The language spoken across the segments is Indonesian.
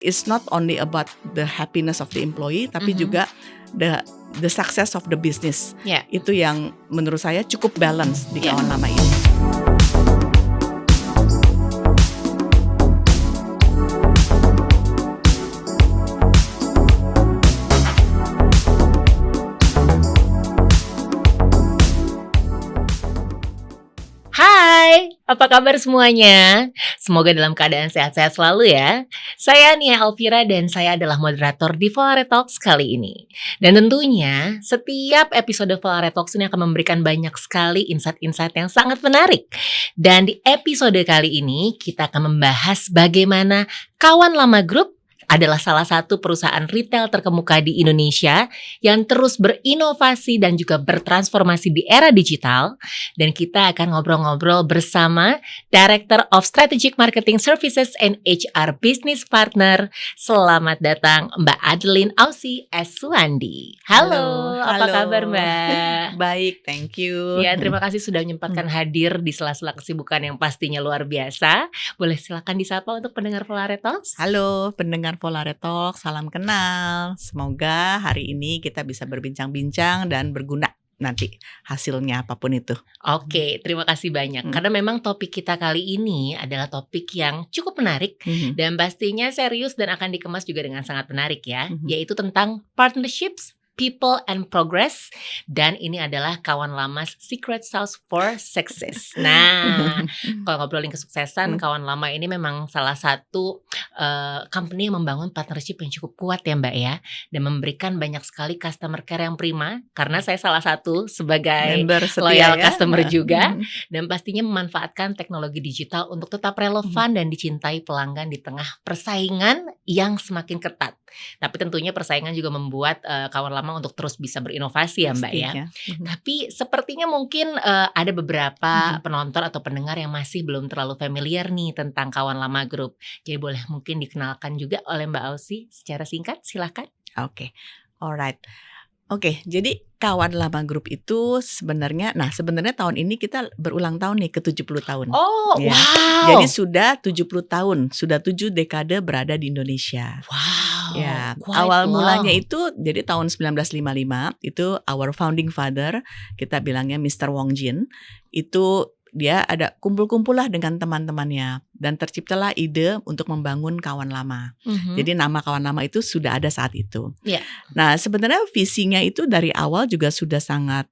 It's not only about the happiness of the employee, tapi juga the success of the business. Yeah. Itu yang menurut saya cukup balance di Kawan Lama ini. Hai, apa kabar semuanya? Semoga dalam keadaan sehat-sehat selalu ya. Saya Nia Elvira dan saya adalah moderator di Volare Talks kali ini. Dan tentunya setiap episode Volare Talks ini akan memberikan banyak sekali insight-insight yang sangat menarik. Dan di episode kali ini kita akan membahas bagaimana Kawan Lama Group adalah salah satu perusahaan retail terkemuka di Indonesia yang terus berinovasi dan juga bertransformasi di era digital. Dan kita akan ngobrol-ngobrol bersama Director of Strategic Marketing Services and HR Business Partner. Selamat datang Mbak Adeline Ausi S. Suwandi. Halo, apa kabar Mbak? Baik, thank you. Ya, terima kasih sudah menyempatkan hadir di sela-sela kesibukan yang pastinya luar biasa. Boleh silakan disapa untuk pendengar Volare Talks. Halo pendengar Volare Talks, salam kenal. Semoga hari ini kita bisa berbincang-bincang dan berguna nanti hasilnya apapun itu. Oke, terima kasih banyak. Karena memang topik kita kali ini adalah topik yang cukup menarik dan pastinya serius dan akan dikemas juga dengan sangat menarik ya, yaitu tentang partnerships, people and progress, dan ini adalah Kawan Lama's secret sauce for success. Nah, kalau ngobrolin kesuksesan, Kawan Lama ini memang salah satu company yang membangun partnership yang cukup kuat ya Mbak ya, dan memberikan banyak sekali customer care yang prima, karena saya salah satu sebagai loyal customer juga, dan pastinya memanfaatkan teknologi digital untuk tetap relevan dan dicintai pelanggan di tengah persaingan yang semakin ketat. Tapi tentunya persaingan juga membuat Kawan Lama untuk terus bisa berinovasi ya Mbak ya. Tapi sepertinya mungkin ada beberapa penonton atau pendengar yang masih belum terlalu familiar nih tentang Kawan Lama Group. Jadi boleh mungkin dikenalkan juga oleh Mbak Ausi secara singkat, silakan. Oke, alright. Oke, jadi Kawan Lama Group itu sebenarnya tahun ini kita berulang tahun nih ke 70 tahun. Oh, ya. Wow. Jadi sudah 70 tahun, sudah 7 dekade berada di Indonesia. Wow. Ya, awal mulanya itu jadi tahun 1955 itu our founding father, kita bilangnya Mr. Wong Jin, itu dia ada kumpul-kumpul lah dengan teman-temannya dan terciptalah ide untuk membangun Kawan Lama. Jadi nama Kawan Lama itu sudah ada saat itu. Nah, sebenarnya visinya itu dari awal juga sudah sangat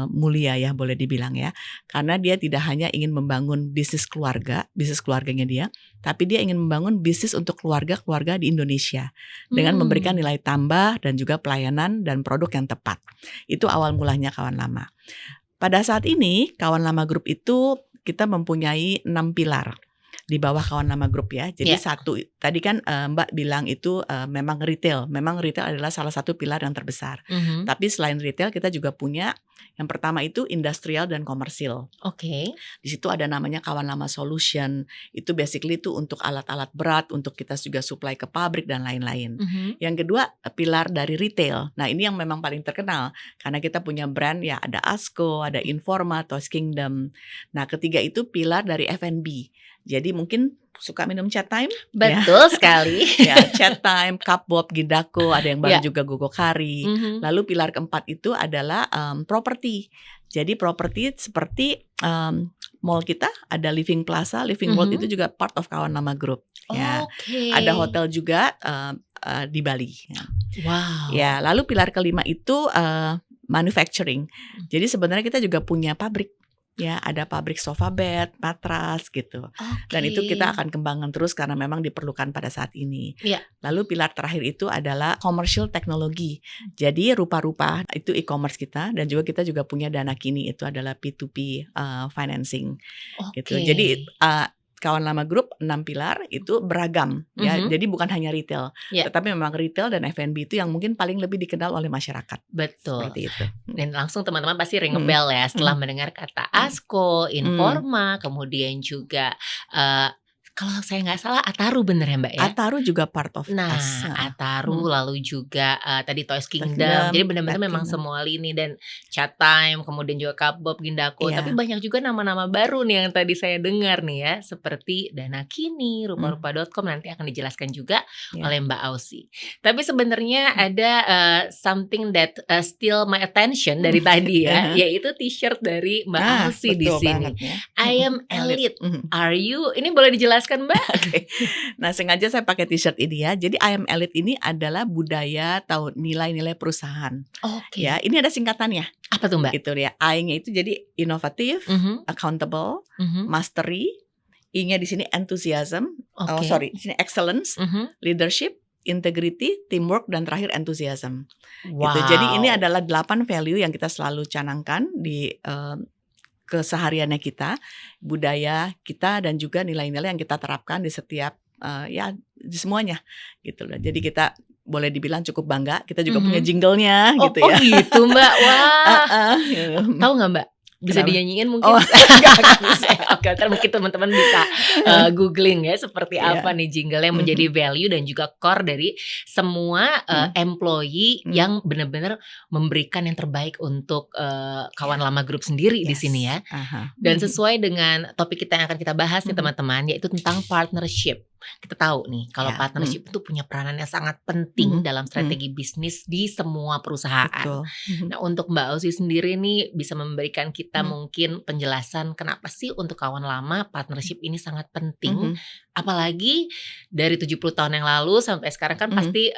mulia ya, boleh dibilang ya. Karena dia tidak hanya ingin membangun bisnis keluarganya dia, tapi dia ingin membangun bisnis untuk keluarga-keluarga di Indonesia dengan memberikan nilai tambah dan juga pelayanan dan produk yang tepat. Itu awal mulanya Kawan Lama. Pada saat ini, Kawan Lama Group itu kita mempunyai 6 pilar di bawah Kawan Lama Group ya. Jadi satu, tadi kan Mbak bilang itu memang retail. Memang retail adalah salah satu pilar yang terbesar. Tapi selain retail kita juga punya yang pertama itu industrial dan komersil. Oke. Di situ ada namanya Kawan Lama Solution. Itu basically itu untuk alat-alat berat, untuk kita juga supply ke pabrik dan lain-lain. Yang kedua pilar dari retail. Nah ini yang memang paling terkenal karena kita punya brand ya, ada Asko, ada Informa, Toys Kingdom. Nah ketiga itu pilar dari F&B. Jadi mungkin suka minum Chat Time? Betul sekali. Ya, Chat Time, Kapbob, Gidako, ada yang baru juga Gogokari. Lalu pilar keempat itu adalah properti. Jadi properti seperti mall kita ada Living Plaza, Living World itu juga part of Kawan Lama Group. Ya, ada hotel juga di Bali. Wow. Ya, lalu pilar kelima itu manufacturing. Jadi sebenarnya kita juga punya pabrik. Ya, ada pabrik sofa bed, matras gitu. Dan itu kita akan kembangkan terus karena memang diperlukan pada saat ini. Lalu pilar terakhir itu adalah commercial technology. Jadi rupa-rupa itu e-commerce kita dan juga kita juga punya Dana Kini, itu adalah P2P financing. Gitu. Jadi Kawan Lama Group 6 pilar itu beragam ya. Jadi bukan hanya retail, tetapi memang retail dan F&B itu yang mungkin paling lebih dikenal oleh masyarakat. Betul. Seperti itu. Dan langsung teman-teman pasti ring a bell ya setelah mendengar kata Asko, Informa, kemudian juga Kalau saya nggak salah Ataru bener ya Mbak ya? Ataru juga part of Nah, us. Ataru lalu juga tadi Toys Kingdom. Kingdom, Jadi benar-benar Pet memang Kingdom. semua lini dan Chat Time, kemudian juga Cupbob, Gindako. Tapi Iya. banyak juga nama-nama baru nih yang tadi saya dengar nih ya, seperti Dana Kini, rupa-rupa.com, nanti akan dijelaskan juga Iya. oleh Mbak Ausi. Tapi sebenarnya ada something that steal my attention dari tadi ya, yaitu t-shirt dari Mbak Ausi di Betul sini. banget ya. I am elite. Are you? Ini boleh dijelaskan Mbak? Oke. Nah, sengaja saya pakai t-shirt ini ya. Jadi I am elite ini adalah budaya atau nilai-nilai perusahaan. Oke. Ya, ini ada singkatannya. Apa tuh Mbak? Gitu ya. I-nya itu jadi inovatif, accountable, mastery. I-nya di sini enthusiasm. Oh sorry, di sini excellence, leadership, integrity, teamwork, dan terakhir enthusiasm. Wow. Gitu. Jadi ini adalah 8 value yang kita selalu canangkan di kesehariannya kita, budaya kita, dan juga nilai-nilai yang kita terapkan di setiap ya di semuanya gitu loh. Jadi kita boleh dibilang cukup bangga. Kita juga punya jinglenya gitu ya. Oh gitu Mbak. Wah. Tahu nggak Mbak? Bisa dinyanyiin mungkin? Nggak bisa. Oke, ntar mungkin teman-teman bisa googling ya seperti apa nih jingle yang menjadi value dan juga core dari semua employee yang benar-benar memberikan yang terbaik untuk kawan lama grup sendiri di sini ya. Dan sesuai dengan topik kita yang akan kita bahas nih teman-teman, yaitu tentang partnership. Kita tahu nih kalau partnership itu punya peranan yang sangat penting dalam strategi bisnis di semua perusahaan. Nah, untuk Mbak Ausi sendiri nih bisa memberikan kita mungkin penjelasan kenapa sih untuk kawan lama partnership ini sangat penting. Apalagi dari 70 tahun yang lalu sampai sekarang kan pasti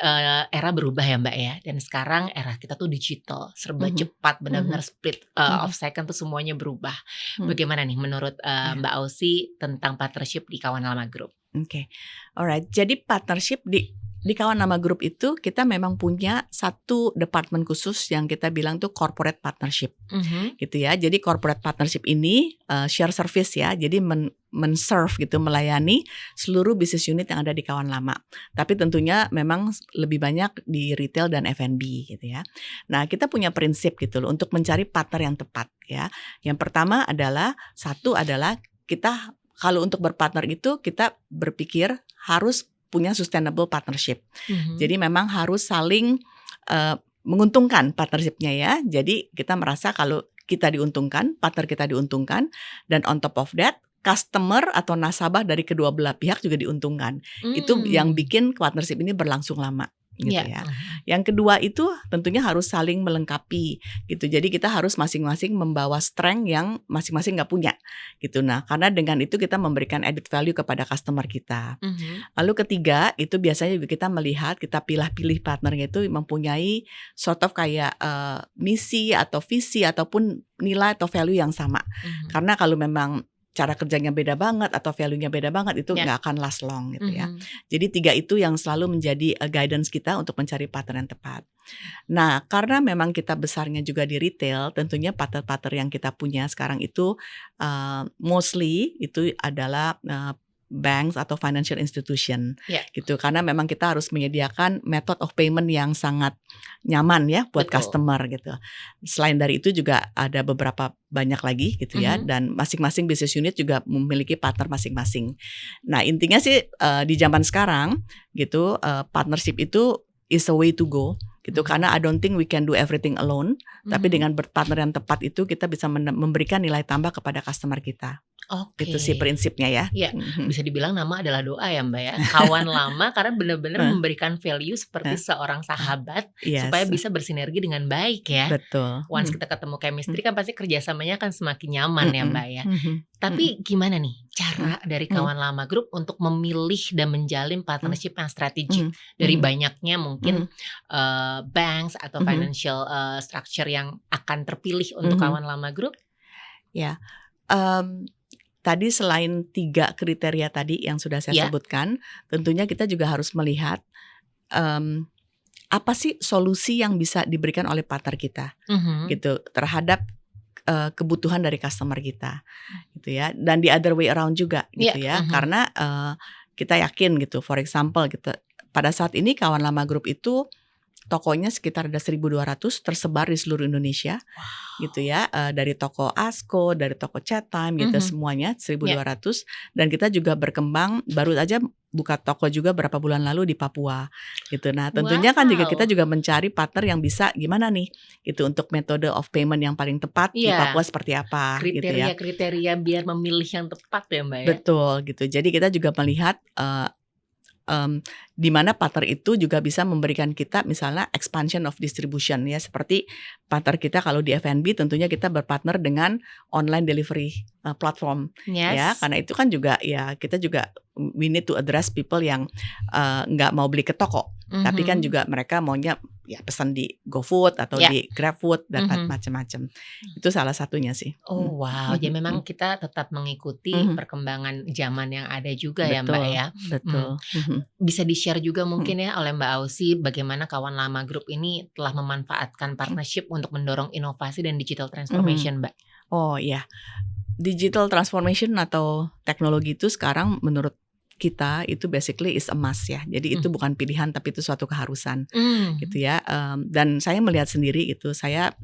era berubah ya Mbak ya. Dan sekarang era kita tuh digital, serba cepat, benar-benar split of second tuh semuanya berubah. Bagaimana nih menurut Mbak Ausi tentang partnership di kawan lama grup? Oke, alright. Jadi partnership di kawan lama grup itu kita memang punya satu departemen khusus yang kita bilang tuh corporate partnership, gitu ya. Jadi corporate partnership ini share service ya. Jadi men-serve gitu, melayani seluruh business unit yang ada di kawan lama. Tapi tentunya memang lebih banyak di retail dan F&B gitu ya. Nah, kita punya prinsip gitu loh untuk mencari partner yang tepat ya. Yang pertama adalah kita kalau untuk berpartner itu kita berpikir harus punya sustainable partnership. Jadi memang harus saling menguntungkan partnershipnya ya. Jadi kita merasa kalau kita diuntungkan, partner kita diuntungkan, dan on top of that, customer atau nasabah dari kedua belah pihak juga diuntungkan. Itu yang bikin partnership ini berlangsung lama. Gitu ya. Yang kedua itu tentunya harus saling melengkapi gitu. Jadi kita harus masing-masing membawa strength yang masing-masing nggak punya gitu. Nah, karena dengan itu kita memberikan added value kepada customer kita. Lalu ketiga itu biasanya juga kita melihat, kita pilih-pilih partnernya itu mempunyai sort of kayak misi atau visi ataupun nilai atau value yang sama. Karena kalau memang cara kerjanya beda banget atau value-nya beda banget itu nggak akan last long gitu ya. Jadi 3 itu yang selalu menjadi guidance kita untuk mencari partner yang tepat. Nah, karena memang kita besarnya juga di retail, tentunya partner-partner yang kita punya sekarang itu mostly itu adalah banks atau financial institution gitu. Karena memang kita harus menyediakan method of payment yang sangat nyaman ya buat customer gitu. Selain dari itu juga ada beberapa banyak lagi gitu ya, dan masing-masing business unit juga memiliki partner masing-masing. Nah, intinya sih di zaman sekarang gitu, partnership itu is a way to go gitu, karena I don't think we can do everything alone. Tapi dengan berpartner yang tepat itu kita bisa memberikan nilai tambah kepada customer kita. Itu sih prinsipnya ya. Iya, bisa dibilang nama adalah doa ya Mbak ya. Kawan lama karena benar-benar memberikan value seperti seorang sahabat supaya bisa bersinergi dengan baik ya. Betul. Once kita ketemu chemistry kan pasti kerjasamanya kan semakin nyaman ya Mbak ya. Tapi gimana nih cara dari kawan lama grup untuk memilih dan menjalin partnership yang strategik dari banyaknya mungkin banks atau financial structure yang akan terpilih untuk kawan lama grup? Ya. Tadi selain 3 kriteria tadi yang sudah saya sebutkan, tentunya kita juga harus melihat apa sih solusi yang bisa diberikan oleh partner kita, gitu terhadap kebutuhan dari customer kita, gitu ya. Dan the other way around juga, gitu ya. Karena kita yakin gitu, for example, gitu pada saat ini kawan lama grup itu tokonya sekitar ada 1.200 tersebar di seluruh Indonesia. Gitu ya, dari toko Asko, dari toko Chat Time gitu, semuanya 1.200. Dan kita juga berkembang, baru aja buka toko juga berapa bulan lalu di Papua gitu. Nah tentunya kan juga kita juga mencari partner yang bisa gimana nih gitu, untuk metode of payment yang paling tepat di Papua seperti apa gitu ya. Kriteria biar memilih yang tepat ya Mbak ya. Betul gitu, jadi kita juga melihat di mana partner itu juga bisa memberikan kita misalnya expansion of distribution ya, seperti partner kita kalau di F&B tentunya kita berpartner dengan online delivery platform ya, karena itu kan juga ya kita juga we need to address people yang nggak mau beli ke toko, tapi kan juga mereka maunya ya pesan di GoFood atau di GrabFood dan macam-macam. Itu salah satunya sih. Oh wow, jadi memang kita tetap mengikuti perkembangan zaman yang ada juga ya Mbak ya. Betul. Bisa di-share juga mungkin ya oleh Mbak Ausi bagaimana Kawan Lama Group ini telah memanfaatkan partnership untuk mendorong inovasi dan digital transformation Mbak. Oh iya, digital transformation atau teknologi itu sekarang menurut kita itu basically is a must ya. Jadi itu bukan pilihan tapi itu suatu keharusan gitu ya. Dan saya melihat sendiri gitu, saya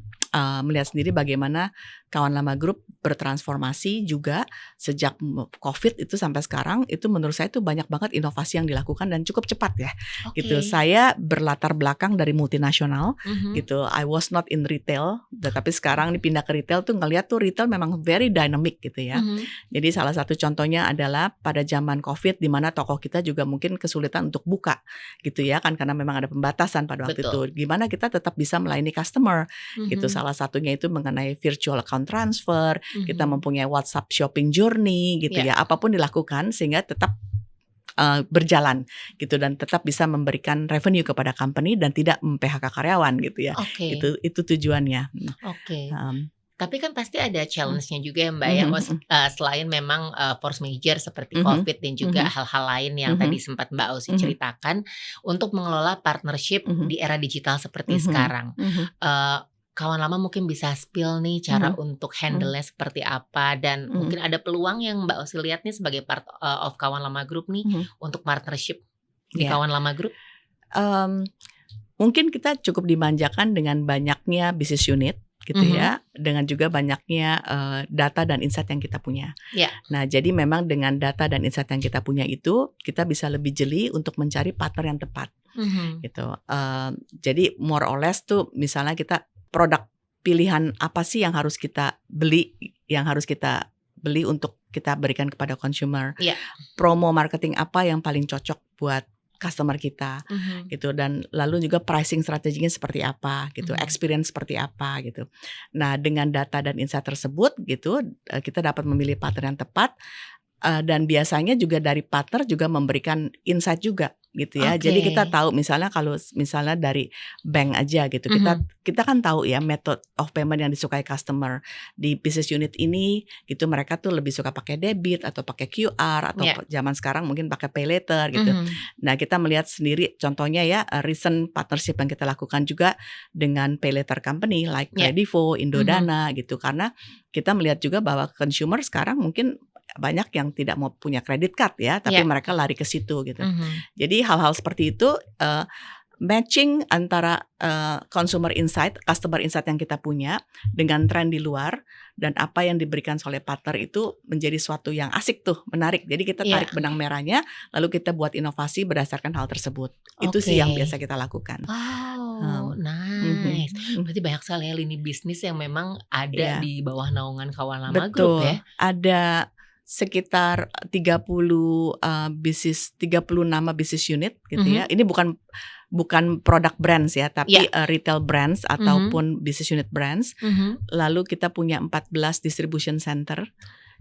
melihat sendiri bagaimana Kawan Lama Group bertransformasi juga sejak COVID itu sampai sekarang. Itu menurut saya itu banyak banget inovasi yang dilakukan dan cukup cepat ya. Gitu. Saya berlatar belakang dari multinasional gitu. I was not in retail, tapi sekarang dipindah ke retail tuh ngelihat tuh retail memang very dynamic gitu ya. Jadi salah satu contohnya adalah pada zaman COVID di mana toko kita juga mungkin kesulitan untuk buka gitu ya kan, karena memang ada pembatasan pada waktu itu. Gimana kita tetap bisa melayani customer gitu. Salah satunya itu mengenai virtual account transfer, kita mempunyai WhatsApp shopping journey gitu ya, apapun dilakukan sehingga tetap berjalan gitu dan tetap bisa memberikan revenue kepada company dan tidak PHK karyawan gitu ya. Itu tujuannya. Tapi kan pasti ada challenge-nya juga ya Mbak ya, selain memang force major seperti COVID dan juga hal-hal lain yang tadi sempat Mbak Ausi ceritakan untuk mengelola partnership di era digital seperti sekarang. Kawan Lama mungkin bisa spill nih cara untuk handle-nya seperti apa, dan mungkin ada peluang yang Mbak Ausi lihat nih sebagai part of Kawan Lama Group nih untuk partnership di Kawan Lama Group. Mungkin kita cukup dimanjakan dengan banyaknya business unit gitu ya, dengan juga banyaknya data dan insight yang kita punya. Nah, jadi memang dengan data dan insight yang kita punya itu, kita bisa lebih jeli untuk mencari partner yang tepat. Gitu. Jadi more or less tuh misalnya kita produk pilihan apa sih yang harus kita beli, untuk kita berikan kepada consumer. Promo marketing apa yang paling cocok buat customer kita gitu, dan lalu juga pricing strateginya seperti apa gitu, experience seperti apa gitu. Nah, dengan data dan insight tersebut gitu, kita dapat memilih partner yang tepat, dan biasanya juga dari partner juga memberikan insight juga gitu ya. Jadi kita tahu misalnya kalau misalnya dari bank aja gitu, kita kan tahu ya method of payment yang disukai customer di business unit ini gitu, mereka tuh lebih suka pakai debit atau pakai QR atau zaman sekarang mungkin pakai pay later gitu. Nah, kita melihat sendiri contohnya ya, recent partnership yang kita lakukan juga dengan pay later company like Kredivo, Indodana gitu, karena kita melihat juga bahwa consumer sekarang mungkin banyak yang tidak mau punya credit card ya, tapi mereka lari ke situ gitu. Jadi hal-hal seperti itu matching antara consumer insight, customer insight yang kita punya dengan tren di luar dan apa yang diberikan oleh partner itu menjadi suatu yang asik tuh, menarik. Jadi kita tarik benang merahnya, lalu kita buat inovasi berdasarkan hal tersebut. Itu sih yang biasa kita lakukan. Nice. Berarti banyak sekali ya lini bisnis yang memang ada di bawah naungan Kawan Lama Group ya. Ada sekitar 30 nama business unit gitu ya. Ini bukan product brands ya, tapi retail brands ataupun business unit brands. Lalu kita punya 14 distribution center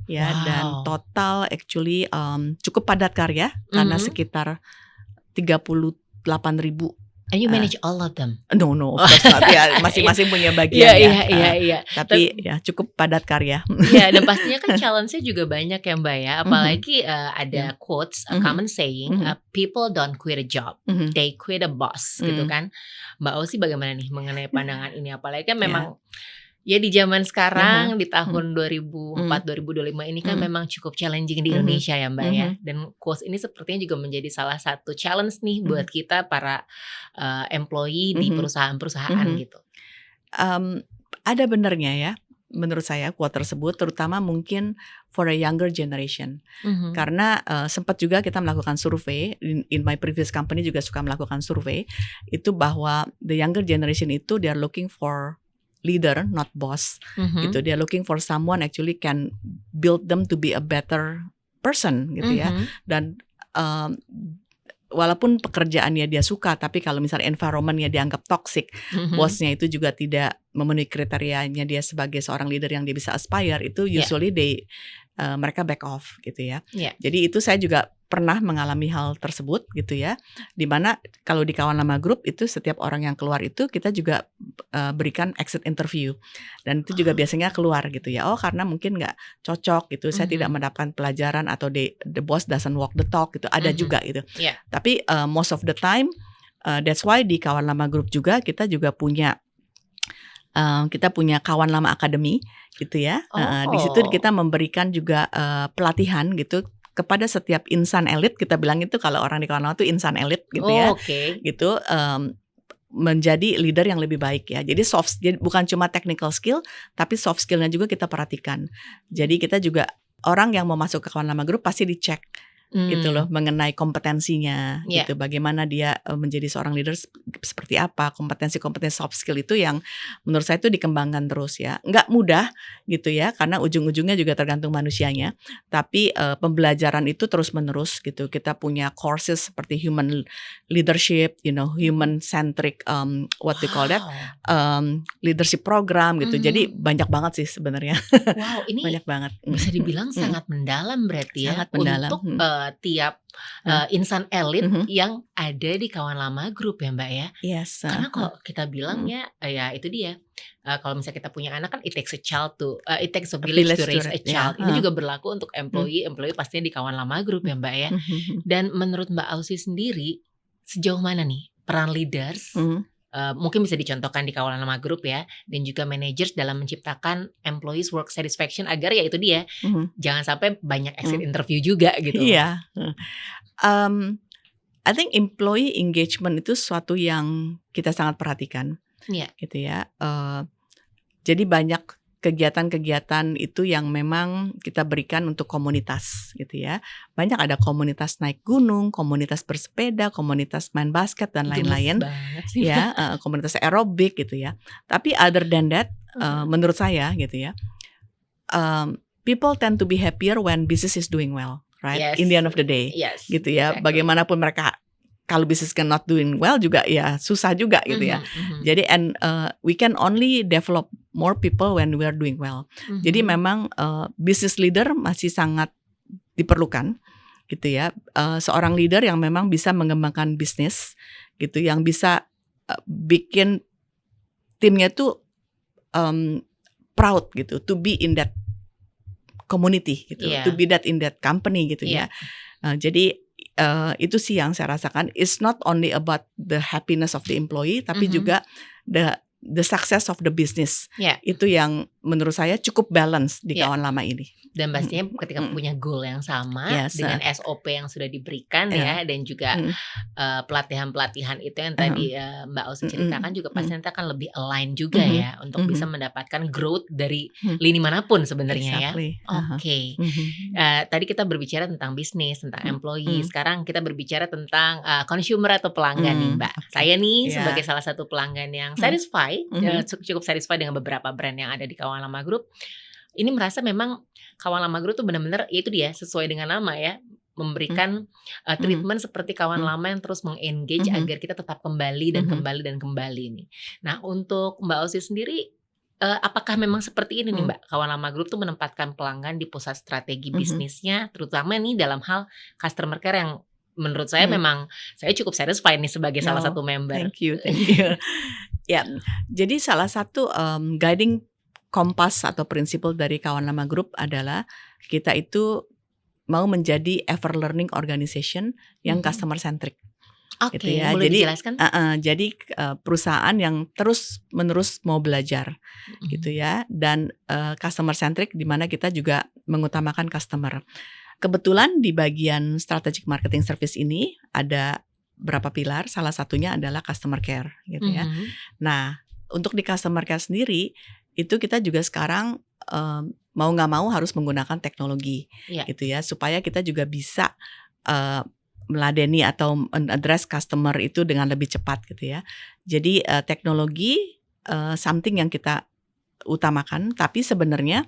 ya, dan total actually cukup padat karya karena sekitar 38.000. And you manage all of them? No, of course not. Ya, masing-masing punya bagian ya. Tapi ya cukup padat karya. Ya, dan pastinya kan challenge-nya juga banyak ya Mbak ya. Apalagi ada quotes, a common saying, people don't quit a job, they quit a boss gitu kan. Mbak Ausi bagaimana nih mengenai pandangan ini? Apalagi kan memang Ya di zaman sekarang di tahun 2004-2025 ini kan memang cukup challenging di Indonesia ya Mbak ya. Dan quotes ini sepertinya juga menjadi salah satu challenge nih buat kita para employee di perusahaan-perusahaan gitu. Ada benernya ya menurut saya quote tersebut, terutama mungkin for a younger generation. Karena sempat juga kita melakukan survei, in my previous company juga suka melakukan survei, itu bahwa the younger generation itu they are looking for leader, not boss, gitu. They are looking for someone actually can build them to be a better person, gitu ya. Dan walaupun pekerjaannya dia suka, tapi kalau misalnya environmentnya dianggap toxic, bosnya itu juga tidak memenuhi kriterianya dia sebagai seorang leader yang dia bisa aspire, itu usually mereka back off gitu ya. Jadi itu saya juga pernah mengalami hal tersebut gitu ya. Dimana kalau di Kawan Lama Group itu setiap orang yang keluar itu kita juga berikan exit interview. Dan itu juga biasanya keluar gitu ya. Oh karena mungkin gak cocok gitu. Saya tidak mendapatkan pelajaran atau the boss doesn't walk the talk gitu. Ada juga gitu. Tapi most of the time that's why di Kawan Lama Group juga kita juga punya Kawan Lama Academy gitu ya. Di situ kita memberikan juga pelatihan gitu kepada setiap insan elit. Kita bilang itu kalau orang di Kawan Lama itu insan elit gitu ya. Gitu menjadi leader yang lebih baik ya. Jadi jadi bukan cuma technical skill, tapi soft skillnya juga kita perhatikan. Jadi kita juga orang yang mau masuk ke Kawan Lama Group pasti dicek gitu loh mengenai kompetensinya gitu, bagaimana dia menjadi seorang leader seperti apa, kompetensi soft skill itu yang menurut saya itu dikembangkan terus ya. Nggak mudah gitu ya, karena ujung-ujungnya juga tergantung manusianya, tapi pembelajaran itu terus menerus gitu. Kita punya courses seperti human leadership, human centric what they call that, leadership program gitu. Jadi banyak banget sih sebenarnya. Wow, ini banyak banget. Bisa dibilang sangat mendalam berarti ya. Sangat mendalam. Untuk tiap insan elit yang ada di Kawan Lama Group ya Mbak ya. Yes. Karena kalau kita bilang ya itu dia. Kalau misalnya kita punya anak kan it takes a village to raise a child. Ini juga berlaku untuk employee pastinya di Kawan Lama Group ya Mbak ya. Dan menurut Mbak Ausi sendiri sejauh mana nih peran leaders mungkin bisa dicontohkan di Kawan Lama Group ya, dan juga managers dalam menciptakan employees work satisfaction agar ya itu dia jangan sampai banyak exit interview juga gitu. Iya. I think employee engagement itu sesuatu yang kita sangat perhatikan, gitu ya. Jadi banyak kegiatan-kegiatan itu yang memang kita berikan untuk komunitas gitu ya. Banyak ada komunitas naik gunung, komunitas bersepeda, komunitas main basket dan lain-lain. Ya, komunitas aerobik gitu ya. Tapi other than that, menurut saya gitu ya, people tend to be happier when business is doing well, right? In the end of the day, gitu ya. Exactly. Bagaimanapun mereka kalau bisnis not doing well juga ya susah juga gitu ya. Jadi we can only develop more people when we are doing well. Jadi memang business leader masih sangat diperlukan gitu ya. Seorang leader yang memang bisa mengembangkan bisnis gitu, yang bisa bikin timnya tuh proud gitu, to be in that community gitu, to be that in that company gitu ya. Jadi itu sih yang saya rasakan. It's not only about the happiness of the employee, tapi juga the success of the business. Itu yang menurut saya cukup balance di Kawan Lama ini. Dan pastinya ketika punya goal yang sama dengan SOP yang sudah diberikan ya, dan juga pelatihan-pelatihan itu yang tadi Mbak Ausi ceritakan juga pasti nanti akan lebih align juga ya untuk bisa mendapatkan growth dari lini manapun sebenarnya ya. Tadi kita berbicara tentang bisnis, tentang employee. Sekarang kita berbicara tentang consumer atau pelanggan nih Mbak. Saya nih sebagai salah satu pelanggan yang cukup satisfied dengan beberapa brand yang ada di Kawan Lama Group. Ini merasa memang Kawan Lama Group tuh benar-benar ya itu dia sesuai dengan nama ya, memberikan treatment seperti Kawan Lama yang terus mengengage agar kita tetap kembali dan kembali nih. Nah untuk Mbak Ausi sendiri apakah memang seperti ini nih Mbak, Kawan Lama Group tuh menempatkan pelanggan di pusat strategi bisnisnya, terutama nih dalam hal customer care yang menurut saya memang saya cukup satisfied nih sebagai salah satu member. Thank you. Ya, jadi salah satu guiding kompas atau prinsipal dari Kawan Lama Group adalah kita itu mau menjadi ever learning organization yang customer centric. Oke, gitu ya. boleh Jadi dijelaskan? perusahaan yang terus-menerus mau belajar gitu ya, dan customer centric di mana kita juga mengutamakan customer. Kebetulan di bagian strategic marketing service ini ada berapa pilar, salah satunya adalah customer care gitu ya. Nah, untuk di customer care sendiri itu kita juga sekarang mau nggak mau harus menggunakan teknologi gitu ya, supaya kita juga bisa meladeni atau address customer itu dengan lebih cepat gitu ya. Jadi teknologi something yang kita utamakan, tapi sebenarnya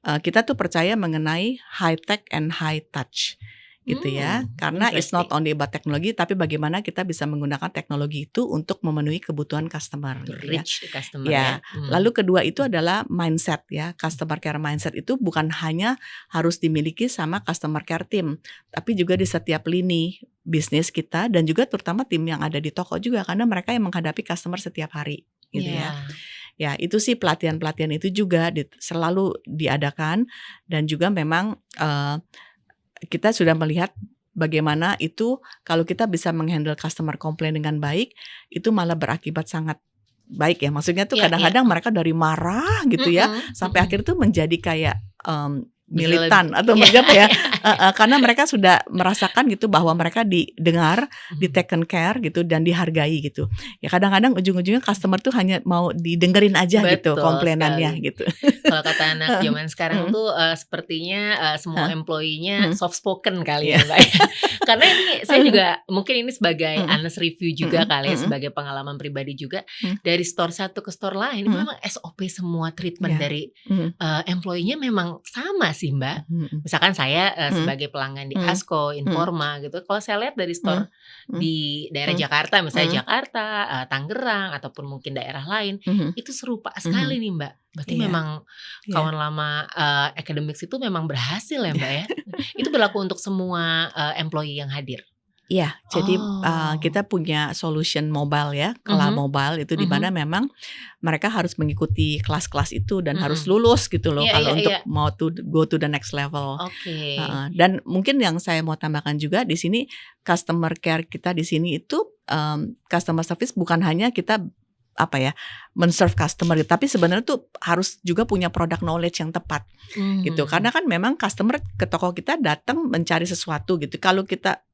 kita tuh percaya mengenai high tech and high touch gitu ya. Karena it's not only about teknologi, tapi bagaimana kita bisa menggunakan teknologi itu untuk memenuhi kebutuhan customer gitu ya. Reach customer Ya. Lalu kedua itu adalah mindset ya. Customer care mindset itu bukan hanya harus dimiliki sama customer care team, tapi juga di setiap lini bisnis kita dan juga terutama tim yang ada di toko juga, karena mereka yang menghadapi customer setiap hari gitu ya. Ya, itu sih pelatihan-pelatihan itu juga selalu diadakan, dan juga memang kita sudah melihat bagaimana itu kalau kita bisa menghandle customer complaint dengan baik, itu malah berakibat sangat baik ya. Maksudnya tuh kadang-kadang mereka dari marah gitu ya, sampai akhir tuh menjadi kayak militan atau apa ya, karena mereka sudah merasakan gitu bahwa mereka didengar, di taken care gitu dan dihargai gitu. Ya kadang-kadang ujung-ujungnya customer tuh hanya mau didengerin aja gitu komplainannya gitu. Kalau kata anak zaman sekarang tuh sepertinya semua employee-nya soft spoken kali ya Mbak. Karena ini saya juga mungkin ini sebagai honest review juga kali ya, sebagai pengalaman pribadi juga, dari store satu ke store lain memang SOP semua treatment dari employee-nya memang sama sih Mbak. Misalkan saya sebagai pelanggan di Asko, Informa gitu, kalau saya lihat dari store di daerah Jakarta, misalnya Jakarta, Tangerang ataupun mungkin daerah lain, itu serupa sekali nih Mbak. Berarti memang kawan lama academics itu memang berhasil ya Mbak ya. Itu berlaku untuk semua employee yang hadir. Iya, jadi kita punya solution mobile ya, Kela Mobile itu di mana memang mereka harus mengikuti kelas-kelas itu dan harus lulus gitu loh kalau untuk mau go to the next level. Dan mungkin yang saya mau tambahkan juga di sini customer care kita di sini itu customer service bukan hanya kita men-serve customer, tapi sebenarnya tuh harus juga punya product knowledge yang tepat gitu. Karena kan memang customer ke toko kita datang mencari sesuatu gitu. Kalau kita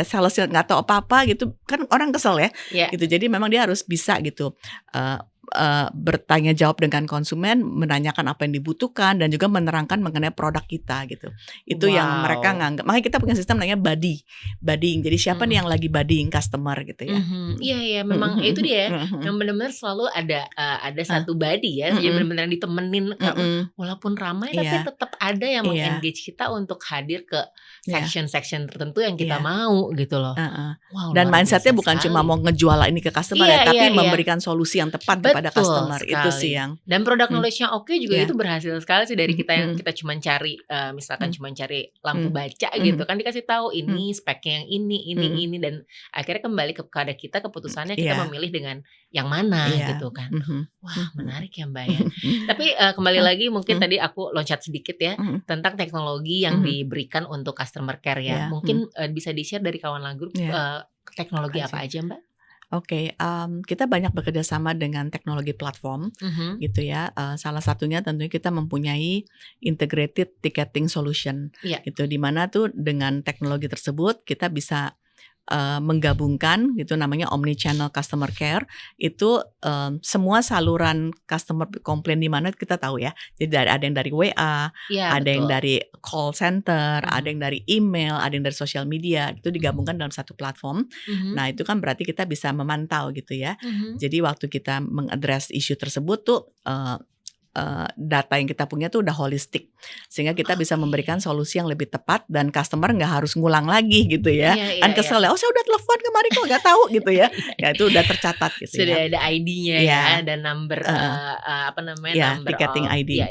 salesnya nggak tahu apa-apa gitu kan orang kesel ya gitu. Jadi memang dia harus bisa gitu bertanya jawab dengan konsumen, menanyakan apa yang dibutuhkan dan juga menerangkan mengenai produk kita gitu. Itu yang mereka nganggap. Makanya kita punya sistem namanya buddying. Jadi siapa nih yang lagi buddying customer gitu ya. Iya memang itu dia yang benar-benar selalu ada satu buddy ya. Jadi benar-benar ditemenin walaupun ramai tapi tetap ada yang meng-engage kita untuk hadir ke section-section tertentu yang kita mau gitu loh. Wow, dan mindsetnya bukan cuma mau ngejual ini ke customer tapi memberikan solusi yang tepat kepada customer sekali. Itu sih yang dan produk knowledge-nya oke juga itu berhasil sekali sih dari kita yang kita cuma cari misalkan cuma cari lampu baca gitu kan, dikasih tahu ini speknya yang ini dan akhirnya kembali kepada kita keputusannya kita memilih dengan yang mana gitu kan. Wah menarik ya Mbak ya. Tapi kembali lagi mungkin tadi aku loncat sedikit ya tentang teknologi yang diberikan untuk customer care ya. Mungkin bisa di-share dari kawan Lagroup teknologi apa aja Mbak? Oke, kita banyak bekerja sama dengan teknologi platform gitu ya. Salah satunya tentunya kita mempunyai integrated ticketing solution gitu, di mana tuh dengan teknologi tersebut kita bisa menggabungkan gitu namanya omnichannel customer care. Itu semua saluran customer complaint di mana kita tahu ya. Jadi ada yang dari WA, ada yang dari call center, ada yang dari email, ada yang dari social media, itu digabungkan dalam satu platform. Nah, itu kan berarti kita bisa memantau gitu ya. Jadi waktu kita mengadres isu tersebut tuh data yang kita punya tuh udah holistik, sehingga kita bisa memberikan solusi yang lebih tepat dan customer nggak harus ngulang lagi gitu ya. Kan kesel ya, oh saya udah telepon kemarin kok nggak tahu gitu ya. Ya itu udah tercatat gitu. Sudah ada ID-nya ya dan number number ticketing ID.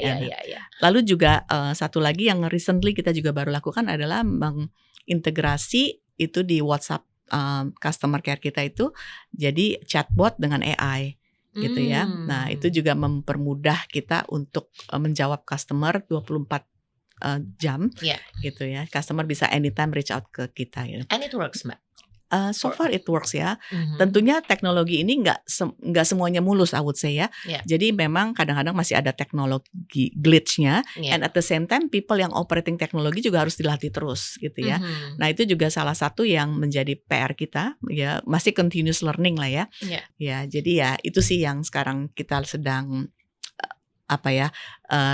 Lalu juga satu lagi yang recently kita juga baru lakukan adalah mengintegrasi itu di WhatsApp customer care kita itu jadi chatbot dengan AI. Gitu ya. Nah, itu juga mempermudah kita untuk menjawab customer 24 jam gitu ya. Customer bisa anytime reach out ke kita gitu. And it works, Mbak. So far it works ya. Tentunya teknologi ini nggak semuanya mulus, I would say ya. Jadi memang kadang-kadang masih ada teknologi glitch-nya, and at the same time people yang operating teknologi juga harus dilatih terus gitu ya. Nah itu juga salah satu yang menjadi PR kita ya, masih continuous learning lah ya. Ya jadi ya itu sih yang sekarang kita sedang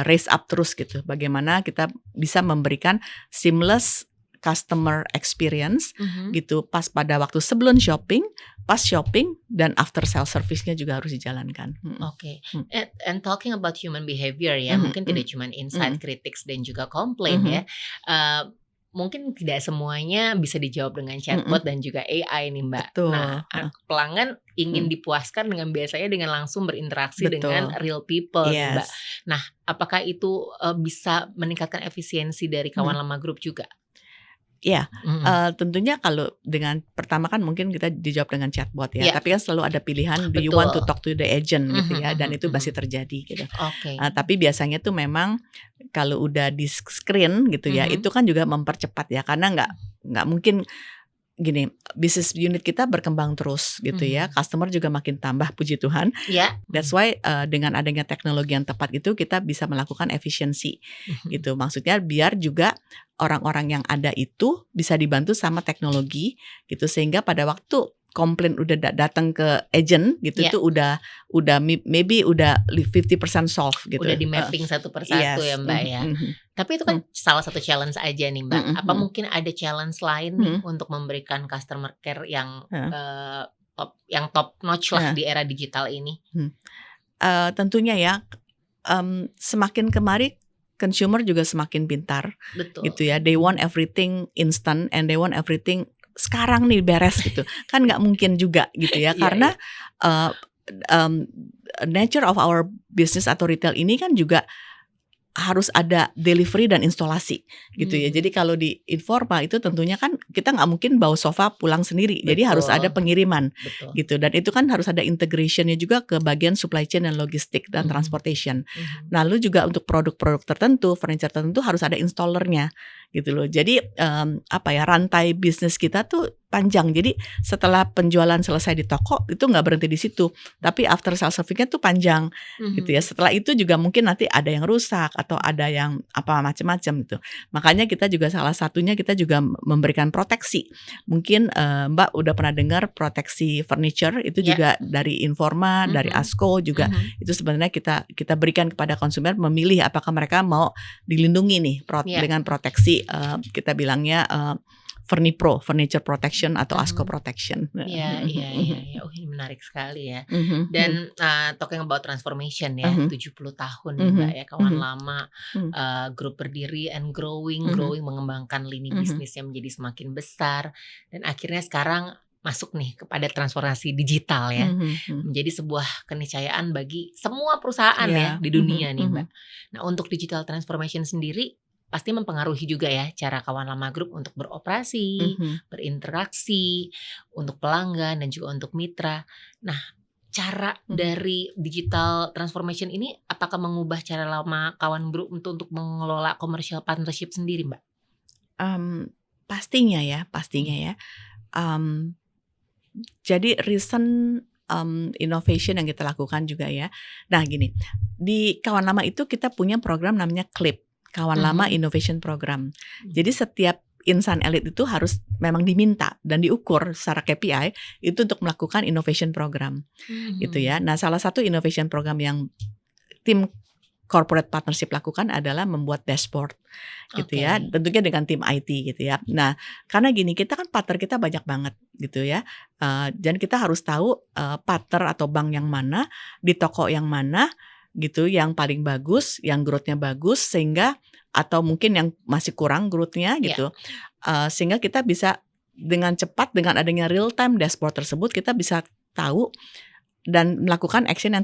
raise up terus gitu. Bagaimana kita bisa memberikan seamless customer experience gitu pas pada waktu sebelum shopping, pas shopping, dan after sale service-nya juga harus dijalankan. Oke. And talking about human behavior ya, mungkin tidak cuma insight, critics dan juga komplain ya. Mungkin tidak semuanya bisa dijawab dengan chatbot dan juga AI nih Mbak. Betul. Nah, pelanggan ingin dipuaskan dengan biasanya dengan langsung berinteraksi dengan real people nih Mbak. Nah, apakah itu bisa meningkatkan efisiensi dari kawan lama grup juga? Ya, tentunya kalau dengan pertama kan mungkin kita dijawab dengan chatbot ya, tapi kan selalu ada pilihan do you want to talk to the agent gitu ya, dan itu masih terjadi gitu. Tapi biasanya tuh memang kalau udah di screen gitu ya, itu kan juga mempercepat ya, karena nggak mungkin gini, bisnis unit kita berkembang terus gitu ya, customer juga makin tambah, puji Tuhan. That's why dengan adanya teknologi yang tepat itu kita bisa melakukan efisiensi gitu. Maksudnya biar juga orang-orang yang ada itu bisa dibantu sama teknologi gitu, sehingga pada waktu komplain udah datang ke agent gitu, itu udah maybe udah 50% solve gitu. Udah di mapping satu persatu ya Mbak ya. Tapi itu kan salah satu challenge aja nih Mbak. Apa mungkin ada challenge lain nih untuk memberikan customer care yang top notch lah di era digital ini? Tentunya ya, semakin kemari consumer juga semakin pintar. Betul. Gitu ya. They want everything instant and they want everything sekarang nih beres gitu. Kan nggak mungkin juga gitu ya, karena nature of our business atau retail ini kan juga harus ada delivery dan instalasi gitu ya. Jadi kalau di informal itu tentunya kan kita nggak mungkin bawa sofa pulang sendiri. Jadi harus ada pengiriman gitu. Dan itu kan harus ada integrationnya juga ke bagian supply chain dan logistik dan transportation. Lalu juga untuk produk-produk tertentu, furniture tertentu harus ada installernya gitu loh. Jadi rantai bisnis kita tuh panjang. Jadi setelah penjualan selesai di toko itu nggak berhenti di situ, tapi after sales service-nya tuh panjang gitu ya. Setelah itu juga mungkin nanti ada yang rusak atau ada yang macam-macam gitu. Makanya kita juga salah satunya kita juga memberikan proteksi. Mungkin Mbak udah pernah dengar proteksi furniture itu juga dari Informa, dari ASCO juga itu sebenarnya kita berikan kepada konsumen memilih apakah mereka mau dilindungi nih dengan proteksi kita bilangnya Furnipro, Furniture Protection atau ASCO Protection. Iya. Oh, ini menarik sekali ya. Dan talking about transformation ya, 70 tahun Mbak ya, kawan lama, grup berdiri and growing, mengembangkan lini bisnisnya menjadi semakin besar, dan akhirnya sekarang masuk nih kepada transformasi digital ya, menjadi sebuah keniscayaan bagi semua perusahaan ya di dunia nih Mbak. Nah, untuk digital transformation sendiri pasti mempengaruhi juga ya cara kawan lama grup untuk beroperasi, berinteraksi, untuk pelanggan dan juga untuk mitra. Nah, cara dari digital transformation ini apakah mengubah cara lama kawan grup untuk mengelola commercial partnership sendiri, Mbak? Pastinya ya. Jadi recent innovation yang kita lakukan juga ya. Nah gini, di kawan lama itu kita punya program namanya CLIP. Kawan Lama Innovation Program. Jadi setiap insan elit itu harus memang diminta dan diukur secara KPI itu untuk melakukan innovation program, gitu ya. Nah, salah satu innovation program yang tim corporate partnership lakukan adalah membuat dashboard, gitu ya. Tentunya dengan tim IT, gitu ya. Nah, karena gini, kita kan partner kita banyak banget, gitu ya. Dan kita harus tahu partner atau bank yang mana, di toko yang mana, gitu, yang paling bagus, yang growth-nya bagus, sehingga atau mungkin yang masih kurang growth-nya gitu, sehingga kita bisa dengan cepat dengan adanya real time dashboard tersebut kita bisa tahu dan melakukan action yang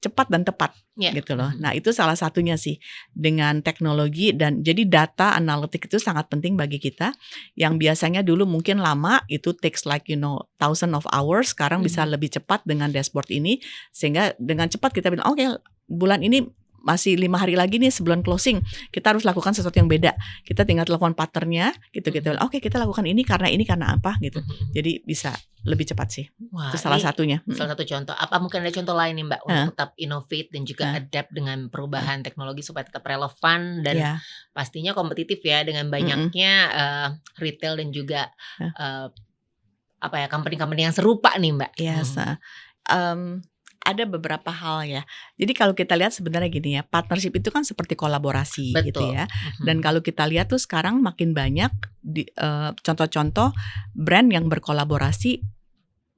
cepat dan tepat gitu loh. Nah itu salah satunya sih dengan teknologi, dan jadi data analitik itu sangat penting bagi kita. Yang biasanya dulu mungkin lama, itu takes like thousand of hours, sekarang bisa lebih cepat dengan dashboard ini, sehingga dengan cepat kita bilang oke, bulan ini masih 5 hari lagi nih sebelum closing, kita harus lakukan sesuatu yang beda. Kita tinggal telepon partnernya gitu, kita bilang, oke, kita lakukan ini karena apa gitu. Jadi bisa lebih cepat sih. Wah, itu salah satunya. Salah satu contoh. Apa mungkin ada contoh lain nih Mbak untuk tetap innovate dan juga adapt dengan perubahan teknologi supaya tetap relevan dan pastinya kompetitif ya dengan banyaknya retail dan juga company-company yang serupa nih Mbak. Yes. Ada beberapa hal ya. Jadi kalau kita lihat sebenarnya gini ya, partnership itu kan seperti kolaborasi. Betul. Gitu ya. Dan kalau kita lihat tuh sekarang makin banyak contoh-contoh brand yang berkolaborasi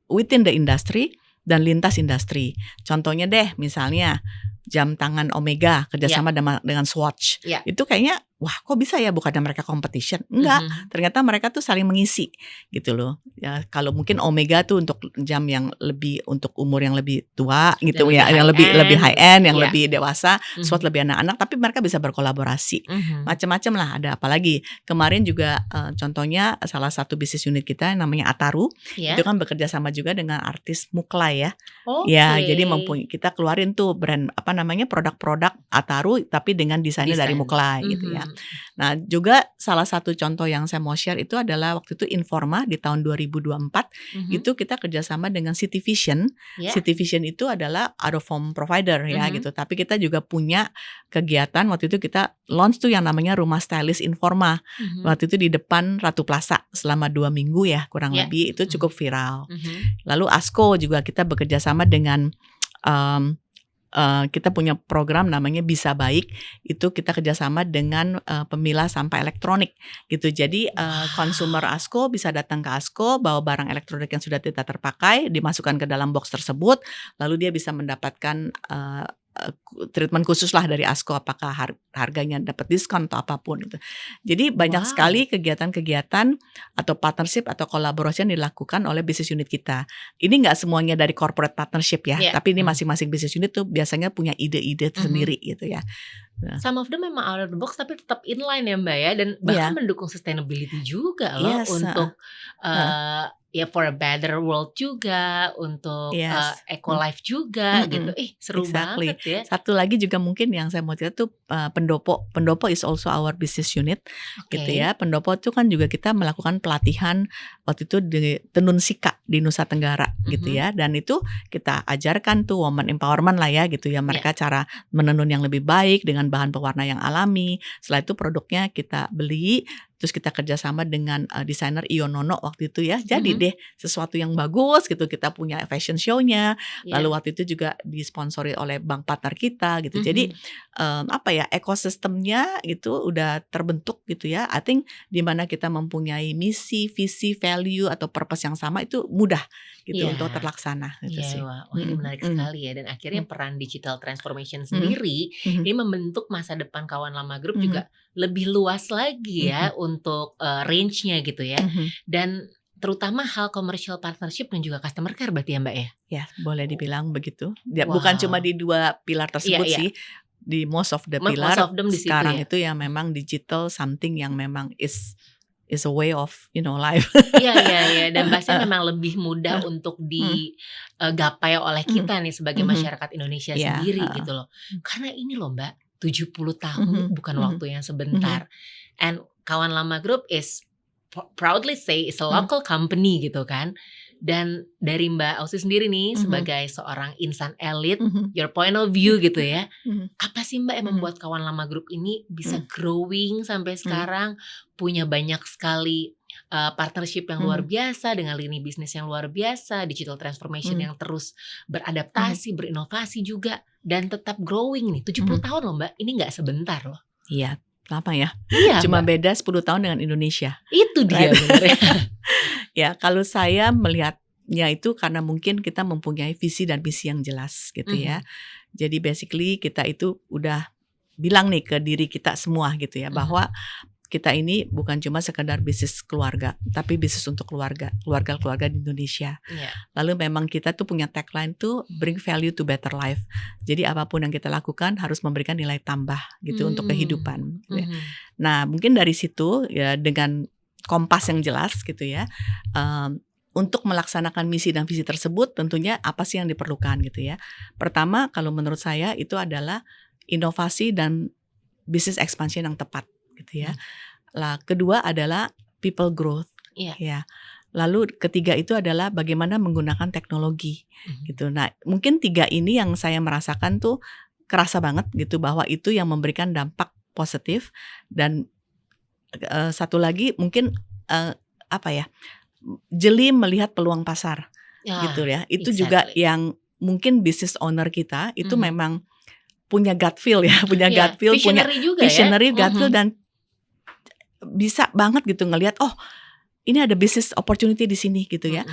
within the industry dan lintas industri. Contohnya deh, misalnya jam tangan Omega kerjasama dengan Swatch. Itu kayaknya wah kok bisa ya, bukannya mereka competition? Enggak, ternyata mereka tuh saling mengisi gitu loh. Ya kalau mungkin Omega tuh untuk jam yang lebih untuk umur yang lebih tua gitu ya, yang lebih high end, yang lebih dewasa, Swatch lebih anak-anak, tapi mereka bisa berkolaborasi. Macam-macam lah, ada apa lagi. Kemarin juga contohnya salah satu bisnis unit kita yang namanya Ataru, itu kan bekerja sama juga dengan artis Muklai ya. Ya, jadi kita keluarin tuh brand produk-produk Ataru tapi dengan desainnya dari Muklai gitu ya. Nah juga salah satu contoh yang saya mau share itu adalah waktu itu Informa di tahun 2024 itu kita kerjasama dengan City Vision. City Vision itu adalah out of home provider ya gitu. Tapi kita juga punya kegiatan waktu itu kita launch tuh yang namanya Rumah Stylist Informa. Waktu itu di depan Ratu Plaza selama 2 minggu ya kurang lebih, itu cukup viral. Lalu Asko juga kita bekerja sama dengan kita punya program namanya Bisa Baik, itu kita kerjasama dengan pemilah sampah elektronik gitu. Jadi konsumer Asko bisa datang ke Asko, bawa barang elektronik yang sudah tidak terpakai, dimasukkan ke dalam box tersebut, lalu dia bisa mendapatkan treatment khusus lah dari Asko, apakah harganya dapat diskon atau apapun itu. Jadi banyak sekali kegiatan-kegiatan atau partnership atau kolaborasi yang dilakukan oleh business unit kita. Ini nggak semuanya dari corporate partnership ya, tapi ini masing-masing business unit tuh biasanya punya ide-ide sendiri gitu ya. Some of them memang out of the box tapi tetap inline ya Mbak ya, dan bahkan mendukung sustainability juga loh untuk ya for a better world juga, untuk eco life juga gitu. Seru banget ya. Satu lagi juga mungkin yang saya mau cerita tuh Pendopo. Pendopo is also our business unit gitu ya. Pendopo itu kan juga kita melakukan pelatihan waktu itu di Tenun Sika di Nusa Tenggara gitu ya. Dan itu kita ajarkan tuh woman empowerment lah ya gitu ya. Mereka cara menenun yang lebih baik dengan bahan pewarna yang alami. Setelah itu produknya kita beli, terus kita kerjasama dengan desainer Ionono waktu itu ya. Jadi deh sesuatu yang bagus gitu. Kita punya fashion show-nya. Lalu waktu itu juga disponsori oleh bank partner kita gitu. Jadi ekosistemnya itu udah terbentuk gitu ya. I think di mana kita mempunyai misi, visi, value atau purpose yang sama itu mudah gitu untuk terlaksana gitu sih. Wah, ini menarik sekali ya. Dan akhirnya peran digital transformation sendiri ini membentuk masa depan Kawan Lama Group juga lebih luas lagi ya untuk range-nya gitu ya. Dan terutama hal commercial partnership dan juga customer care berarti ya Mbak ya? Ya, boleh dibilang begitu. Bukan cuma di 2 pilar tersebut sih. Di most of the pilar sekarang itu yang memang digital something yang memang is a way of life. Iya. Dan pastinya memang lebih mudah untuk digapai oleh kita nih sebagai masyarakat Indonesia sendiri gitu loh. Karena ini loh Mbak, 70 tahun bukan waktu yang sebentar. And Kawan Lama Group is proudly say is a local company gitu kan. Dan dari Mbak Ausi sendiri nih sebagai seorang insan elit, your point of view gitu ya. Apa sih Mbak yang membuat Kawan Lama Group ini bisa growing sampai sekarang, punya banyak sekali partnership yang luar biasa dengan lini bisnis yang luar biasa, digital transformation yang terus beradaptasi, berinovasi juga, dan tetap growing nih. 70 tahun loh Mbak, ini gak sebentar loh. Iya, lama ya. Iya, cuma Mbak. beda 10 tahun dengan Indonesia. Itu dia benernya. Ya, kalau saya melihatnya itu karena mungkin kita mempunyai visi dan misi yang jelas gitu ya. Jadi basically kita itu udah bilang nih ke diri kita semua gitu ya, bahwa kita ini bukan cuma sekedar bisnis keluarga, tapi bisnis untuk keluarga di Indonesia. Lalu memang kita tuh punya tagline tuh bring value to better life. Jadi apapun yang kita lakukan harus memberikan nilai tambah gitu untuk kehidupan. Gitu ya. Nah mungkin dari situ ya dengan kompas yang jelas gitu ya, untuk melaksanakan misi dan visi tersebut tentunya apa sih yang diperlukan gitu ya. Pertama kalau menurut saya itu adalah inovasi dan business expansion yang tepat gitu ya. Lah kedua adalah people growth. Ya. Lalu ketiga itu adalah bagaimana menggunakan teknologi gitu. Nah, mungkin 3 ini yang saya merasakan tuh kerasa banget gitu bahwa itu yang memberikan dampak positif. Dan satu lagi mungkin jeli melihat peluang pasar gitu ya. Itu juga yang mungkin business owner kita itu memang punya gut feel ya, punya gut feel, punya visionary gut feel, dan bisa banget gitu ngelihat ini ada business opportunity di sini gitu ya.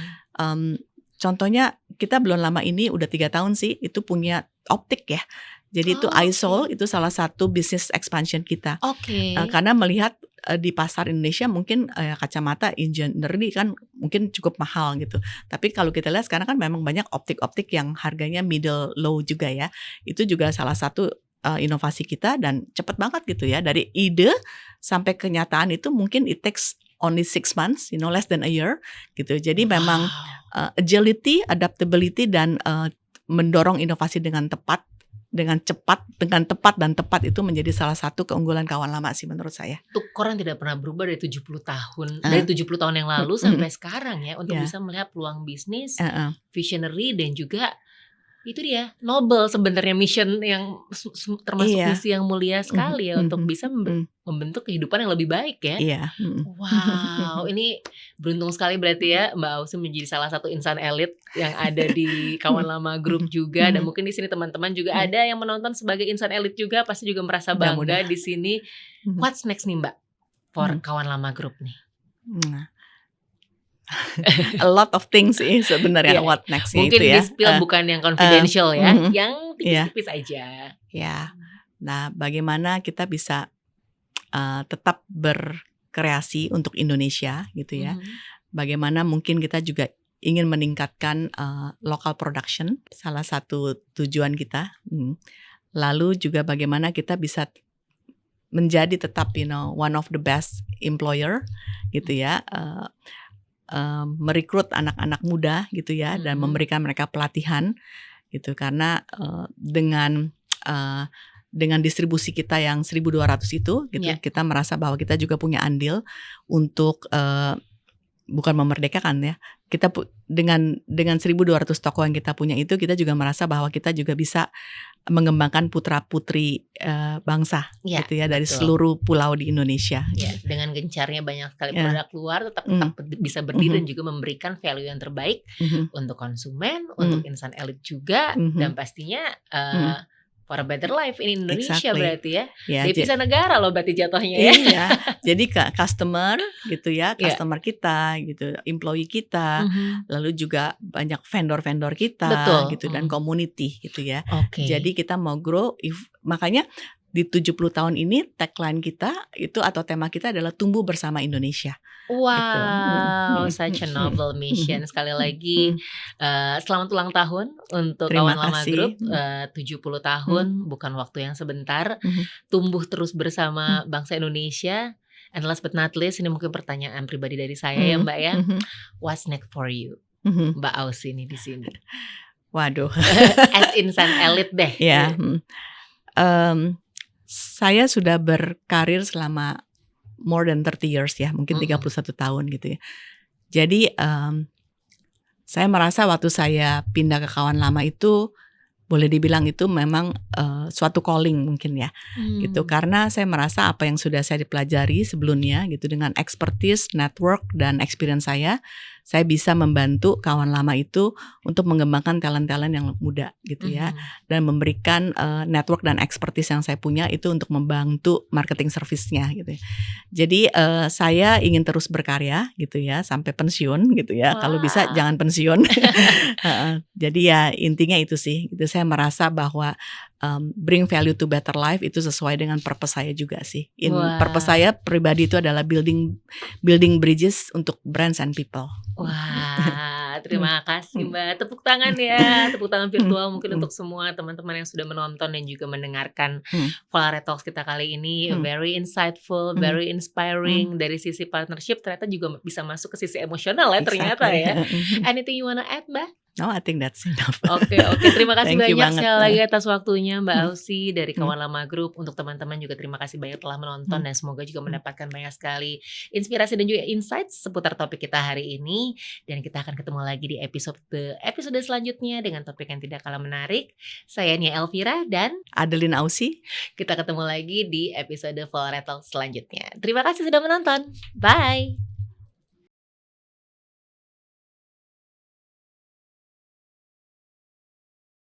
Contohnya kita belum lama ini udah 3 tahun sih itu punya optik ya. Jadi itu iSoul itu salah satu business expansion kita. Karena melihat di pasar Indonesia mungkin kacamata engineering kan mungkin cukup mahal gitu. Tapi kalau kita lihat sekarang kan memang banyak optik-optik yang harganya middle low juga ya. Itu juga salah satu inovasi kita dan cepat banget gitu ya. Dari ide sampai kenyataan itu mungkin it takes only 6 months, less than a year gitu. Jadi memang agility, adaptability dan mendorong inovasi dengan tepat, dengan cepat, dengan tepat dan tepat itu menjadi salah satu keunggulan Kawan Lama sih menurut saya. Tuh koran tidak pernah berubah dari 70 tahun, dari 70 tahun yang lalu sampai sekarang ya untuk bisa melihat peluang bisnis, visionary dan juga itu dia noble sebenarnya mission yang termasuk misi yang mulia sekali ya untuk bisa membentuk kehidupan yang lebih baik ya. Wow, ini beruntung sekali berarti ya Mbak Ausi menjadi salah satu insan elit yang ada di Kawan Lama Group juga, dan mungkin di sini teman-teman juga ada yang menonton sebagai insan elit juga, pasti juga merasa bangga di sini. What's next nih Mbak for Kawan Lama Group nih? A lot of things sih sebenarnya what next mungkin itu ya. Mungkin di-spill bukan yang confidential ya, yang tipis-tipis aja. Ya. Nah, bagaimana kita bisa tetap berkreasi untuk Indonesia gitu ya. Bagaimana mungkin kita juga ingin meningkatkan local production, salah satu tujuan kita. Lalu juga bagaimana kita bisa menjadi tetap one of the best employer gitu ya. Merekrut anak-anak muda gitu ya, dan memberikan mereka pelatihan gitu, karena dengan distribusi kita yang 1.200 itu gitu, kita merasa bahwa kita juga punya andil untuk bukan memerdekakan ya. Kita dengan 1.200 toko yang kita punya itu, kita juga merasa bahwa kita juga bisa mengembangkan putra-putri bangsa gitu ya, dari seluruh pulau di Indonesia. Dengan gencarnya banyak sekali produk keluar, tetap bisa berdiri dan juga memberikan value yang terbaik untuk konsumen, untuk insan elit juga, dan pastinya for a better life in Indonesia berarti ya. Devisa negara loh berarti jatuhnya ya. Iya. Jadi customer gitu ya, customer kita gitu, employee kita, lalu juga banyak vendor-vendor kita gitu, dan community gitu ya. Jadi kita mau grow, makanya di 70 tahun ini tagline kita itu atau tema kita adalah tumbuh bersama Indonesia. Wow, such a noble mission. Sekali lagi selamat ulang tahun untuk Kawan Lama Group, 70 tahun bukan waktu yang sebentar. Tumbuh terus bersama bangsa Indonesia. And last but not least, ini mungkin pertanyaan pribadi dari saya ya Mbak ya. What's next for you, Mbak Ausi nih di sini? Waduh. As insan elit deh. Ya. Saya sudah berkarir selama more than 30 years ya, mungkin 31 tahun gitu ya. Jadi saya merasa waktu saya pindah ke Kawan Lama itu boleh dibilang itu memang suatu calling mungkin ya, gitu. Karena saya merasa apa yang sudah saya dipelajari sebelumnya gitu, dengan expertise, network dan experience saya bisa membantu Kawan Lama itu untuk mengembangkan talent-talent yang muda gitu ya, dan memberikan network dan expertise yang saya punya itu untuk membantu marketing service-nya gitu ya. Jadi saya ingin terus berkarya gitu ya sampai pensiun gitu ya. Kalau bisa jangan pensiun. Jadi ya intinya itu sih. Gitu, saya merasa bahwa bring value to better life itu sesuai dengan purpose saya juga sih. Purpose saya pribadi itu adalah building bridges untuk brands and people. Wah, terima kasih Mbak. Tepuk tangan ya, tepuk tangan virtual mungkin untuk semua teman-teman yang sudah menonton dan juga mendengarkan Volare Talks kita kali ini. Very insightful, very inspiring. Dari sisi partnership ternyata juga bisa masuk ke sisi emosional ya ternyata ya. Anything you wanna add Mbak? No, I think that's enough. Oke, terima kasih Thank you banyak banget. sekali lagi atas waktunya Mbak Hmm. Ausi dari Kawan Lama Group. Untuk teman-teman juga terima kasih banyak telah menonton dan semoga juga mendapatkan banyak sekali inspirasi dan juga insight seputar topik kita hari ini. Dan kita akan ketemu lagi di episode selanjutnya dengan topik yang tidak kalah menarik. Saya Nia Elvira dan Adeline Ausi. kita ketemu lagi di episode Volare Talk selanjutnya. Terima kasih sudah menonton. Bye.